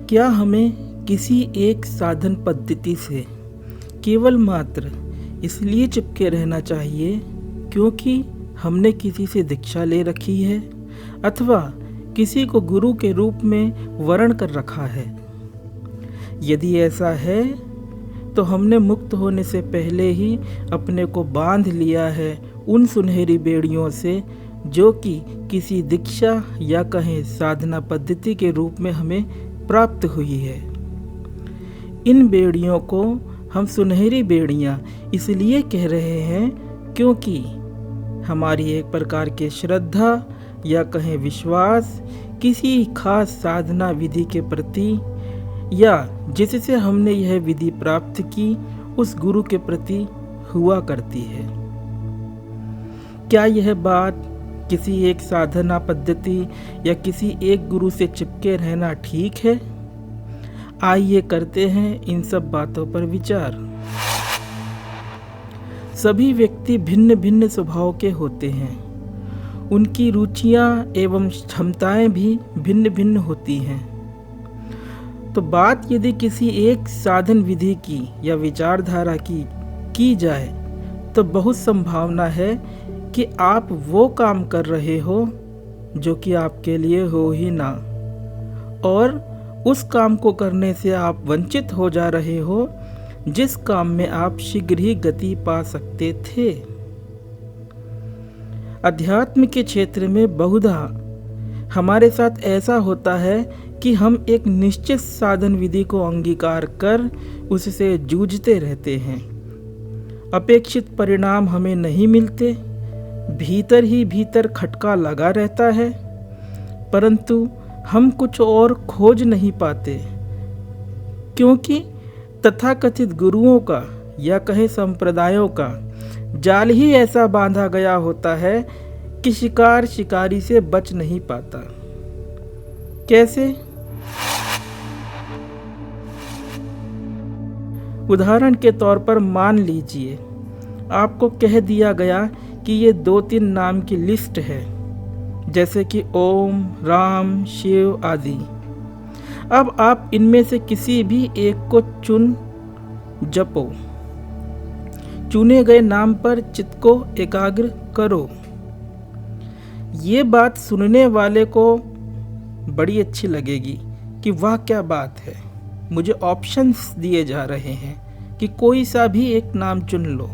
क्या हमें किसी एक साधन पद्धति से केवल मात्र इसलिए चिपके रहना चाहिए क्योंकि हमने किसी से दीक्षा ले रखी है अथवा किसी को गुरु के रूप में वर्ण कर रखा है? यदि ऐसा है तो हमने मुक्त होने से पहले ही अपने को बांध लिया है उन सुनहरी बेड़ियों से जो कि किसी दीक्षा या कहें साधना पद्धति के रूप में हमें प्राप्त हुई है। इन बेड़ियों को हम सुनहरी बेड़ियां इसलिए कह रहे हैं क्योंकि हमारी एक प्रकार की श्रद्धा या कहें विश्वास किसी खास साधना विधि के प्रति या जिससे हमने यह विधि प्राप्त की उस गुरु के प्रति हुआ करती है। क्या यह बात किसी एक साधना पद्धति या किसी एक गुरु से चिपके रहना ठीक है? आइए करते हैं इन सब बातों पर विचार। सभी व्यक्ति भिन्न भिन्न स्वभाव के होते हैं। उनकी रुचियां एवं क्षमताएं भी भिन्न भिन्न होती हैं। तो बात यदि किसी एक साधन विधि की या विचारधारा की जाए तो बहुत संभावना है कि आप वो काम कर रहे हो जो कि आपके लिए हो ही ना, और उस काम को करने से आप वंचित हो जा रहे हो जिस काम में आप शीघ्र ही गति पा सकते थे। अध्यात्म के क्षेत्र में बहुधा हमारे साथ ऐसा होता है कि हम एक निश्चित साधन विधि को अंगीकार कर उससे जूझते रहते हैं। अपेक्षित परिणाम हमें नहीं मिलते, भीतर ही भीतर खटका लगा रहता है, परंतु हम कुछ और खोज नहीं पाते क्योंकि तथाकथित गुरुओं का या कहे संप्रदायों का जाल ही ऐसा बांधा गया होता है कि शिकार शिकारी से बच नहीं पाता। कैसे? उदाहरण के तौर पर मान लीजिए आपको कह दिया गया कि ये 2-3 नाम की लिस्ट है, जैसे कि ओम, राम, शिव आदि। अब आप इनमें से किसी भी एक को जपो। चुने गए नाम पर चित्त को एकाग्र करो। ये बात सुनने वाले को बड़ी अच्छी लगेगी कि वाह क्या बात है, मुझे ऑप्शंस दिए जा रहे हैं कि कोई सा भी एक नाम चुन लो।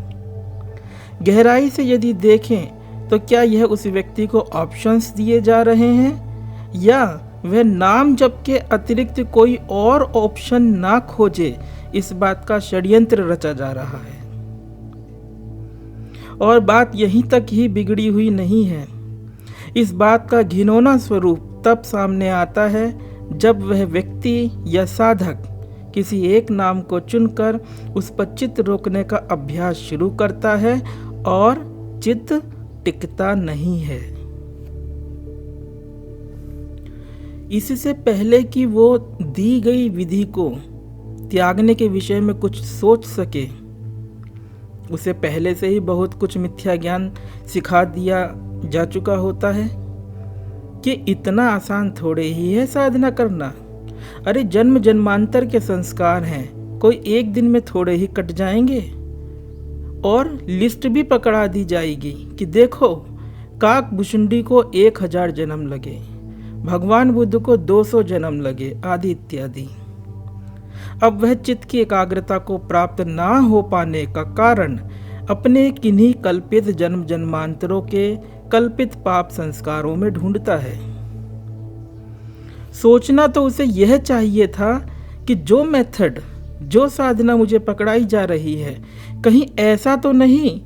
गहराई से यदि देखें तो क्या यह उस व्यक्ति को ऑप्शंस दिए जा रहे हैं या वह नाम जप के अतिरिक्त कोई और ऑप्शन ना खोजे इस बात का षड्यंत्र रचा जा रहा है? और बात यहीं तक ही बिगड़ी हुई नहीं है। इस बात का घिनौना स्वरूप तब सामने आता है जब वह व्यक्ति या साधक किसी एक नाम को चुनकर उस पर चित्त रोकने का अभ्यास शुरू करता है और चित्त टिकता नहीं है। इससे पहले कि वो दी गई विधि को त्यागने के विषय में कुछ सोच सके, उसे पहले से ही बहुत कुछ मिथ्या ज्ञान सिखा दिया जा चुका होता है कि इतना आसान थोड़े ही है साधना करना। अरे जन्म जन्मांतर के संस्कार हैं, कोई एक दिन में थोड़े ही कट जाएंगे। और लिस्ट भी पकड़ा दी जाएगी कि देखो काक भुशुंडी को 1000 जन्म लगे, भगवान बुद्ध को 200 जन्म लगे आदि इत्यादि। अब वह चित्त की एकाग्रता को प्राप्त ना हो पाने का कारण अपने किन्हीं कल्पित जन्म जन्मांतरों के कल्पित पाप संस्कारों में ढूंढता है। सोचना तो उसे यह चाहिए था कि जो मेथड, जो साधना मुझे पकड़ाई जा रही है, कहीं ऐसा तो नहीं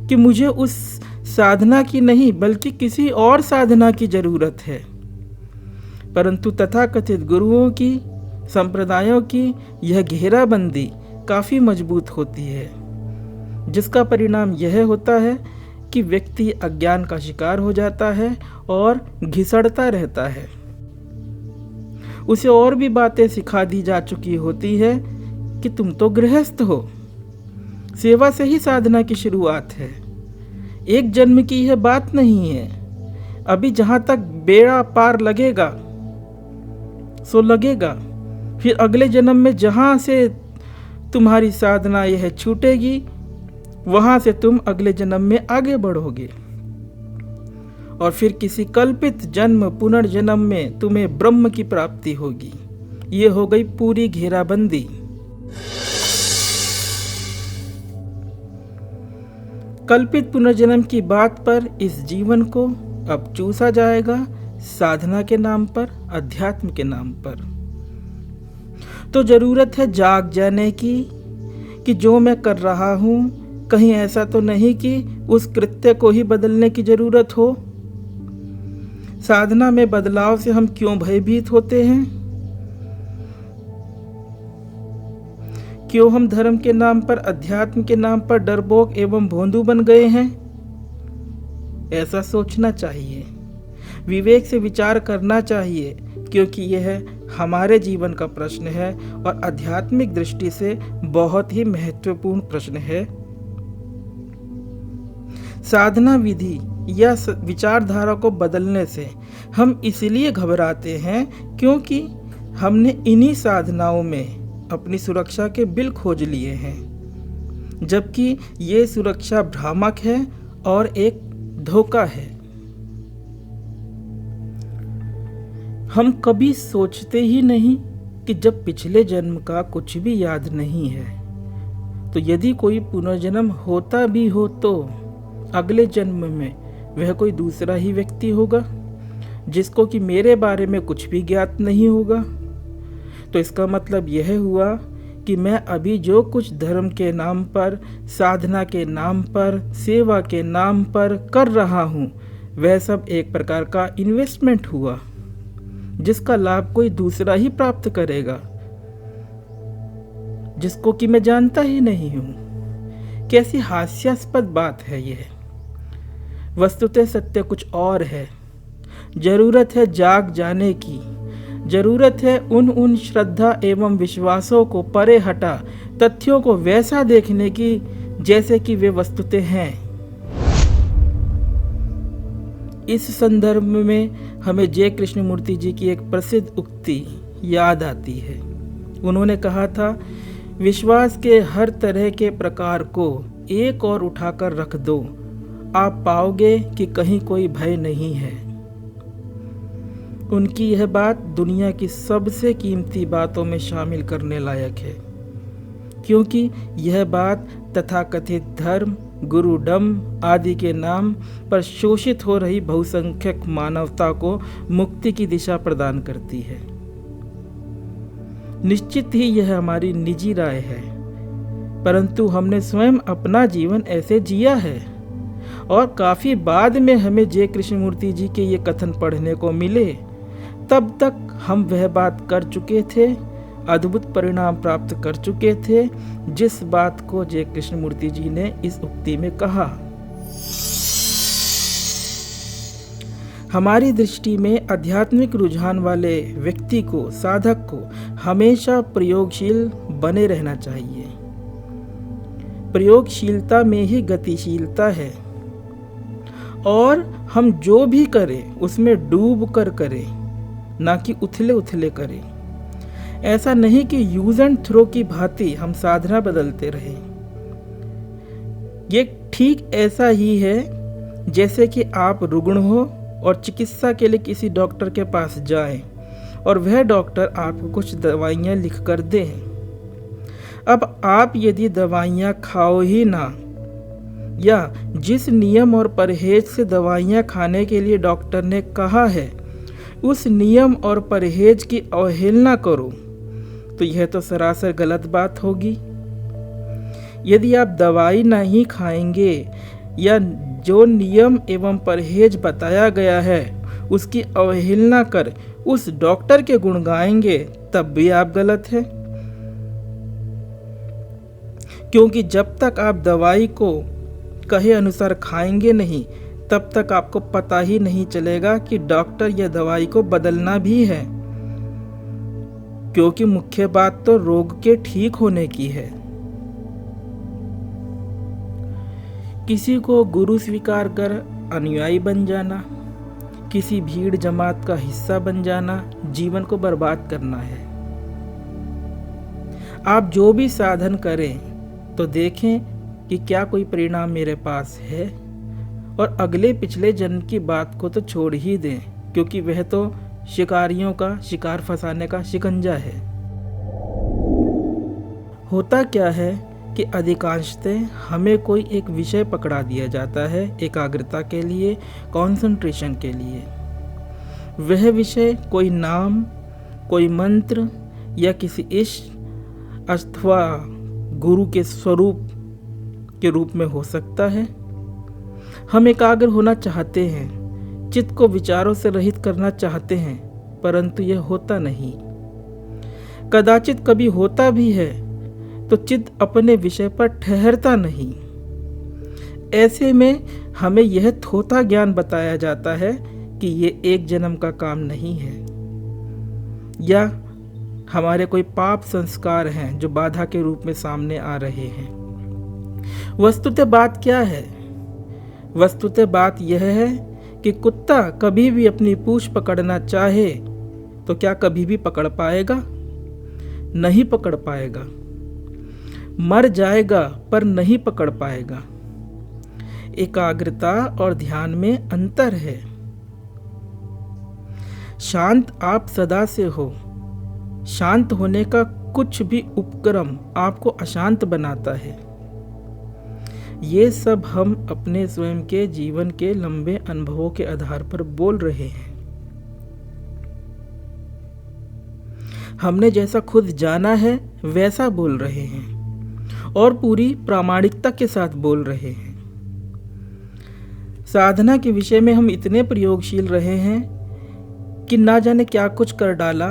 कि मुझे उस साधना की नहीं बल्कि किसी और साधना की जरूरत है। परंतु तथाकथित गुरुओं की, संप्रदायों की यह घेराबंदी काफी मजबूत होती है, जिसका परिणाम यह होता है कि व्यक्ति अज्ञान का शिकार हो जाता है और घिसड़ता रहता है। उसे और भी बातें सिखा दी जा चुकी होती है कि तुम तो गृहस्थ हो, सेवा से ही साधना की शुरुआत है, एक जन्म की यह बात नहीं है। अभी जहाँ तक बेड़ा पार लगेगा सो लगेगा। फिर अगले जन्म में जहाँ से तुम्हारी साधना यह छूटेगी, वहाँ से तुम अगले जन्म में आगे बढ़ोगे और फिर किसी कल्पित जन्म पुनर्जन्म में तुम्हें ब्रह्म की प्राप्ति होगी। ये हो गई पूरी घेराबंदी। कल्पित पुनर्जन्म की बात पर इस जीवन को अब चूसा जाएगा साधना के नाम पर, अध्यात्म के नाम पर। तो जरूरत है जाग जाने की कि जो मैं कर रहा हूँ कहीं ऐसा तो नहीं कि उस कृत्य को ही बदलने की जरूरत हो। साधना में बदलाव से हम क्यों भयभीत होते हैं? क्यों हम धर्म के नाम पर, अध्यात्म के नाम पर डरपोक एवं भोंदू बन गए हैं? ऐसा सोचना चाहिए, विवेक से विचार करना चाहिए, क्योंकि यह हमारे जीवन का प्रश्न है और आध्यात्मिक दृष्टि से बहुत ही महत्वपूर्ण प्रश्न है। साधना विधि या विचारधारा को बदलने से हम इसलिए घबराते हैं क्योंकि हमने इन्हीं साधनाओं में अपनी सुरक्षा के बिल खोज लिए हैं, जबकि ये सुरक्षा भ्रामक है और एक धोखा है। हम कभी सोचते ही नहीं कि जब पिछले जन्म का कुछ भी याद नहीं है, तो यदि कोई पुनर्जन्म होता भी हो तो अगले जन्म में वह कोई दूसरा ही व्यक्ति होगा जिसको कि मेरे बारे में कुछ भी ज्ञात नहीं होगा। तो इसका मतलब यह हुआ कि मैं अभी जो कुछ धर्म के नाम पर, साधना के नाम पर, सेवा के नाम पर कर रहा हूँ, वह सब एक प्रकार का इन्वेस्टमेंट हुआ जिसका लाभ कोई दूसरा ही प्राप्त करेगा, जिसको कि मैं जानता ही नहीं हूँ। कैसी हास्यास्पद बात है यह। वस्तुतः सत्य कुछ और है। जरूरत है जाग जाने की। जरूरत है उन श्रद्धा एवं विश्वासों को परे हटा तथ्यों को वैसा देखने की जैसे कि वे वस्तुतः हैं। इस संदर्भ में हमें जय कृष्णमूर्ति जी की एक प्रसिद्ध उक्ति याद आती है। उन्होंने कहा था, विश्वास के हर तरह के प्रकार को एक और उठाकर रख दो, आप पाओगे कि कहीं कोई भय नहीं है। उनकी यह बात दुनिया की सबसे कीमती बातों में शामिल करने लायक है, क्योंकि यह बात तथाकथित धर्म, गुरुडम आदि के नाम पर शोषित हो रही बहुसंख्यक मानवता को मुक्ति की दिशा प्रदान करती है। निश्चित ही यह हमारी निजी राय है, परंतु हमने स्वयं अपना जीवन ऐसे जिया है और काफी बाद में हमें जय कृष्णमूर्ति जी के ये कथन पढ़ने को मिले। तब तक हम वह बात कर चुके थे, अद्भुत परिणाम प्राप्त कर चुके थे, जिस बात को जय कृष्णमूर्ति जी ने इस उक्ति में कहा। हमारी दृष्टि में आध्यात्मिक रुझान वाले व्यक्ति को, साधक को हमेशा प्रयोगशील बने रहना चाहिए। प्रयोगशीलता में ही गतिशीलता है और हम जो भी करें उसमें डूब कर करें, ना कि उथले उथले करें। ऐसा नहीं कि यूज एंड थ्रो की भांति हम साधना बदलते रहें। ये ठीक ऐसा ही है जैसे कि आप रुग्ण हो और चिकित्सा के लिए किसी डॉक्टर के पास जाएं और वह डॉक्टर आपको कुछ दवाइयाँ लिख कर दें। अब आप यदि दवाइयाँ खाओ ही ना, या जिस नियम और परहेज से दवाइयाँ खाने के लिए डॉक्टर ने कहा है उस नियम और परहेज की अवहेलना करो, तो यह तो सरासर गलत बात होगी। यदि आप दवाई नहीं खाएंगे या जो नियम एवं परहेज बताया गया है उसकी अवहेलना कर उस डॉक्टर के गुण गाएंगे, तब भी आप गलत हैं। क्योंकि जब तक आप दवाई को कहे अनुसार खाएंगे नहीं, तब तक आपको पता ही नहीं चलेगा कि डॉक्टर या दवाई को बदलना भी है, क्योंकि मुख्य बात तो रोग के ठीक होने की है। किसी को गुरु स्वीकार कर अनुयायी बन जाना, किसी भीड़ जमात का हिस्सा बन जाना जीवन को बर्बाद करना है। आप जो भी साधन करें तो देखें कि क्या कोई परिणाम मेरे पास है, और अगले पिछले जन्म की बात को तो छोड़ ही दें, क्योंकि वह तो शिकारियों का शिकार फंसाने का शिकंजा है। होता क्या है कि अधिकांशतः हमें कोई एक विषय पकड़ा दिया जाता है एकाग्रता के लिए, कंसंट्रेशन के लिए। वह विषय कोई नाम, कोई मंत्र या किसी इष्ट अथवा गुरु के स्वरूप के रूप में हो सकता है। हम एकाग्र होना चाहते हैं, चित्त को विचारों से रहित करना चाहते हैं, परंतु यह होता नहीं। कदाचित कभी होता भी है तो चित्त अपने विषय पर ठहरता नहीं। ऐसे में हमें यह थोथा ज्ञान बताया जाता है कि ये एक जन्म का काम नहीं है, या हमारे कोई पाप संस्कार हैं जो बाधा के रूप में सामने आ रहे हैं। वस्तुतः बात क्या है? वस्तुतः बात यह है कि कुत्ता कभी भी अपनी पूंछ पकड़ना चाहे तो क्या कभी भी पकड़ पाएगा? नहीं पकड़ पाएगा। मर जाएगा पर नहीं पकड़ पाएगा। एकाग्रता और ध्यान में अंतर है। शांत आप सदा से हो। शांत होने का कुछ भी उपक्रम आपको अशांत बनाता है। ये सब हम अपने स्वयं के जीवन के लंबे अनुभवों के आधार पर बोल रहे हैं। हमने जैसा खुद जाना है वैसा बोल रहे हैं और पूरी प्रामाणिकता के साथ बोल रहे हैं। साधना के विषय में हम इतने प्रयोगशील रहे हैं कि ना जाने क्या कुछ कर डाला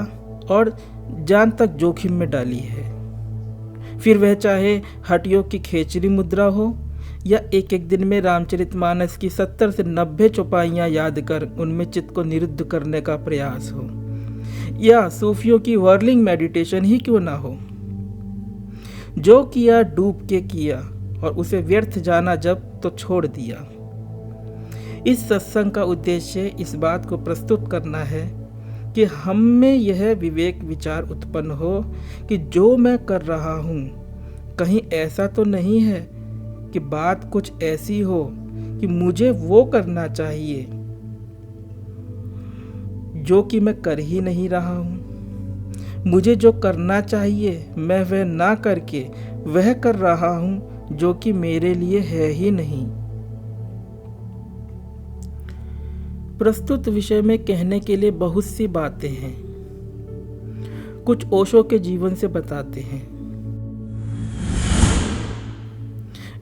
और जान तक जोखिम में डाली है। फिर वह चाहे हटियों की खेचरी मुद्रा हो या एक एक दिन में रामचरितमानस की 70 से 90 चौपाइयाँ याद कर उनमें चित्त को निरुद्ध करने का प्रयास हो, या सूफियों की वर्लिंग मेडिटेशन ही क्यों ना हो। जो किया डूब के किया और उसे व्यर्थ जाना जब तो छोड़ दिया। इस सत्संग का उद्देश्य इस बात को प्रस्तुत करना है कि हम में यह विवेक विचार उत्पन्न हो कि जो मैं कर रहा हूँ कहीं ऐसा तो नहीं है कि बात कुछ ऐसी हो कि मुझे वो करना चाहिए जो कि मैं कर ही नहीं रहा हूँ। मुझे जो करना चाहिए मैं वह ना करके वह कर रहा हूँ जो कि मेरे लिए है ही नहीं। प्रस्तुत विषय में कहने के लिए बहुत सी बातें हैं। कुछ ओशो के जीवन से बताते हैं।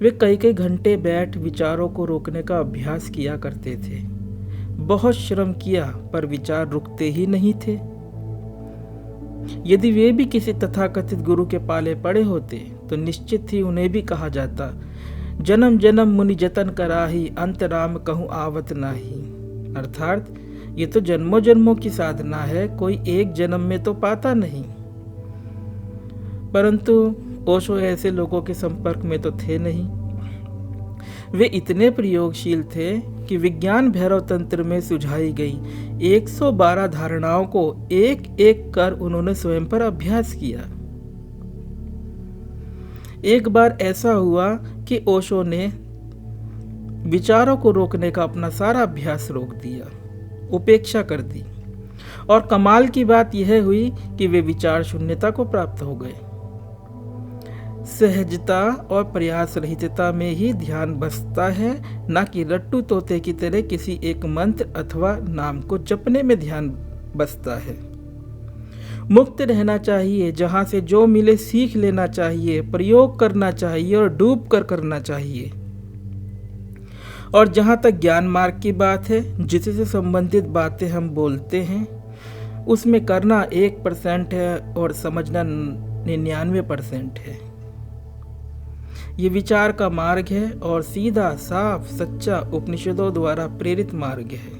वे कई घंटे बैठ विचारों को रोकने का अभ्यास किया करते थे। बहुत श्रम किया पर विचार रुकते ही नहीं थे। यदि वे भी किसी तथाकथित गुरु के पाले पड़े होते तो निश्चित ही उन्हें भी कहा जाता, जन्म जन्म मुनि जतन कराही, अंत राम कहूँ आवत नाही। अर्थात ये तो जन्मों जन्मों की साधना है, कोई एक जन्म में तो पाता नहीं। परंतु ओशो ऐसे लोगों के संपर्क में तो थे नहीं। वे इतने प्रयोगशील थे कि विज्ञान भैरव तंत्र में सुझाई गई 112 धारणाओं को एक एक कर उन्होंने स्वयं पर अभ्यास किया। एक बार ऐसा हुआ कि ओशो ने विचारों को रोकने का अपना सारा अभ्यास रोक दिया, उपेक्षा कर दी, और कमाल की बात यह हुई कि वे विचार शून्यता को प्राप्त हो गए। सहजता और प्रयास रहितता में ही ध्यान बसता है, न कि रट्टू तोते की तरह किसी एक मंत्र अथवा नाम को जपने में ध्यान बसता है। मुक्त रहना चाहिए, जहां से जो मिले सीख लेना चाहिए, प्रयोग करना चाहिए और डूब कर करना चाहिए। और जहाँ तक ज्ञान मार्ग की बात है, जिससे संबंधित बातें हम बोलते हैं, उसमें करना 1% है और समझना 99% है। ये विचार का मार्ग है और सीधा साफ सच्चा उपनिषदों द्वारा प्रेरित मार्ग है।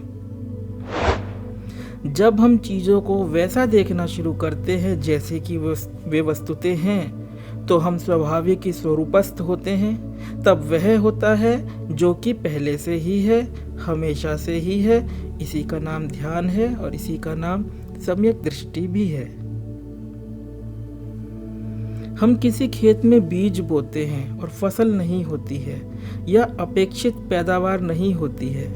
जब हम चीज़ों को वैसा देखना शुरू करते हैं जैसे कि वे वस्तुतें हैं, तो हम स्वाभाविक ही स्वरूपस्थ होते हैं। तब वह होता है जो कि पहले से ही है, हमेशा से ही है। इसी का नाम ध्यान है और इसी का नाम सम्यक दृष्टि भी है। हम किसी खेत में बीज बोते हैं और फसल नहीं होती है या अपेक्षित पैदावार नहीं होती है,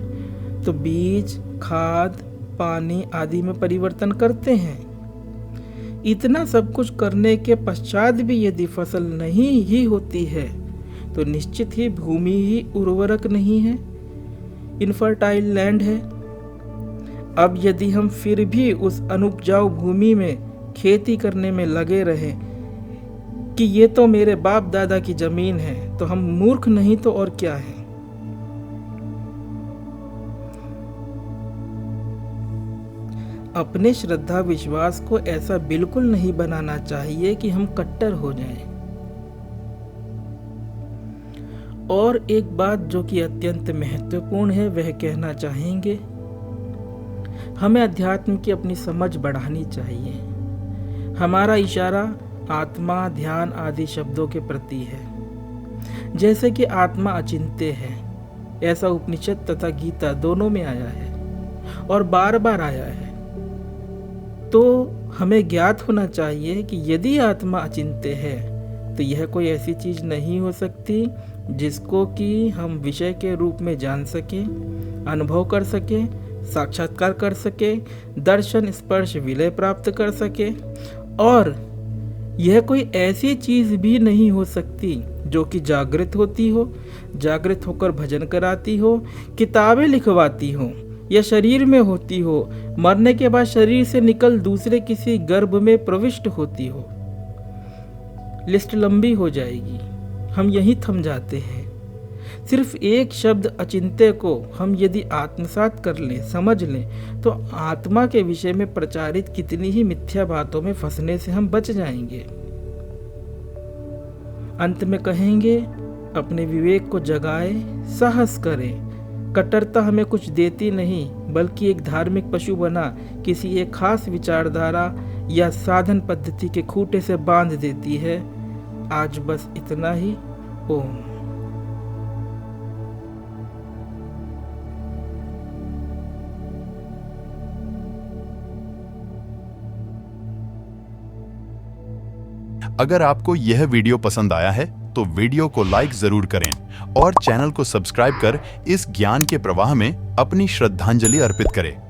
तो बीज, खाद, पानी आदि में परिवर्तन करते हैं। इतना सब कुछ करने के पश्चात भी यदि फसल नहीं ही होती है तो निश्चित ही भूमि ही उर्वरक नहीं है, इनफर्टाइल लैंड है। अब यदि हम फिर भी उस अनुपजाऊ भूमि में खेती करने में लगे रहे कि ये तो मेरे बाप दादा की जमीन है, तो हम मूर्ख नहीं तो और क्या है। अपने श्रद्धा विश्वास को ऐसा बिल्कुल नहीं बनाना चाहिए कि हम कट्टर हो जाएं। और एक बात जो कि अत्यंत महत्वपूर्ण है वह कहना चाहेंगे, हमें अध्यात्म की अपनी समझ बढ़ानी चाहिए। हमारा इशारा आत्मा, ध्यान आदि शब्दों के प्रति है। जैसे कि आत्मा अचिंत्य है, ऐसा उपनिषद तथा गीता दोनों में आया है और बार बार आया है। तो हमें ज्ञात होना चाहिए कि यदि आत्मा अचिंत्य है तो यह कोई ऐसी चीज नहीं हो सकती जिसको कि हम विषय के रूप में जान सकें, अनुभव कर सकें, साक्षात्कार कर सकें, दर्शन, स्पर्श, विलय प्राप्त कर सकें। और यह कोई ऐसी चीज भी नहीं हो सकती जो कि जागृत होती हो, जागृत होकर भजन कराती हो, किताबें लिखवाती हो, या शरीर में होती हो, मरने के बाद शरीर से निकल दूसरे किसी गर्भ में प्रविष्ट होती हो। लिस्ट लंबी हो जाएगी, हम यहीं थम जाते हैं। सिर्फ एक शब्द अचिंत्य को हम यदि आत्मसात कर लें, समझ लें, तो आत्मा के विषय में प्रचारित कितनी ही मिथ्या बातों में फंसने से हम बच जाएंगे। अंत में कहेंगे, अपने विवेक को जगाए, साहस करें। कट्टरता हमें कुछ देती नहीं, बल्कि एक धार्मिक पशु बना किसी एक खास विचारधारा या साधन पद्धति के खूंटे से बांध देती है। आज बस इतना ही। ओम। अगर आपको यह वीडियो पसंद आया है तो वीडियो को लाइक जरूर करें और चैनल को सब्सक्राइब कर इस ज्ञान के प्रवाह में अपनी श्रद्धांजलि अर्पित करें।